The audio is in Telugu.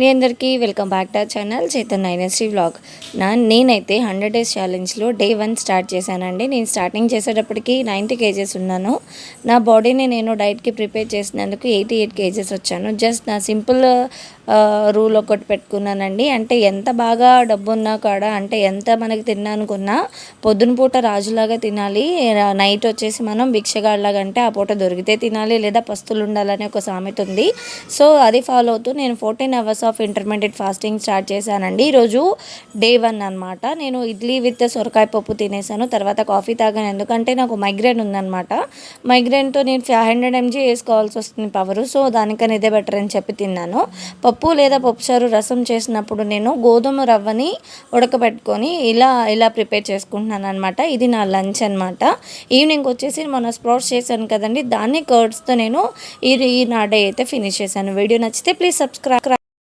మీ అందరికీ welcome back to channel Chaitanya NST vlog. నేనైతే 100 days ఛాలెంజ్లో డే 1 స్టార్ట్ చేశానండి. నేను స్టార్టింగ్ చేసేటప్పటికి 90 kgs ఉన్నాను. నా బాడీని నేను డైట్కి ప్రిపేర్ చేసినందుకు 88 kgs వచ్చాను. జస్ట్ నా సింపుల్ రూల్ ఒకటి పెట్టుకున్నానండి. అంటే ఎంత బాగా డబ్బు ఉన్నా కాడ, అంటే ఎంత మనకి తిన్నానుకున్నా పొద్దున పూట రాజులాగా తినాలి, నైట్ వచ్చేసి మనం భిక్షగాళ్ళలాగా, అంటే ఆ పూట దొరికితే తినాలి లేదా పస్తులు ఉండాలనే ఒక సామెత ఉంది. సో అది ఫాలో అవుతూ నేను 14 hours of intermediate fasting start చేశానండి. ఈరోజు డే 1 అనమాట. నేను ఇడ్లీ విత్ సొరకాయ పప్పు తినేసాను. తర్వాత కాఫీ తాగాను, ఎందుకంటే నాకు మైగ్రేన్ ఉందన్నమాట. మైగ్రేన్తో నేను 500 mg వేసుకోవాల్సి వస్తుంది పవరు. సో దానికన్నా ఇదే బెటర్ అని చెప్పి తిన్నాను. పప్పు లేదా పప్పుచారు రసం చేసినప్పుడు నేను గోధుమ రవ్వని ఉడకబెట్టుకొని ఇలా ప్రిపేర్ చేసుకుంటున్నాను అనమాట. ఇది నా లంచ్ అనమాట. ఈవినింగ్ వచ్చేసి మొన్న స్ప్రౌట్స్ చేశాను కదండి, దాన్ని కర్డ్స్తో నేను ఈ నా డే అయితే ఫినిష్ చేశాను. వీడియో నచ్చితే ప్లీజ్ సబ్స్క్రైబ్.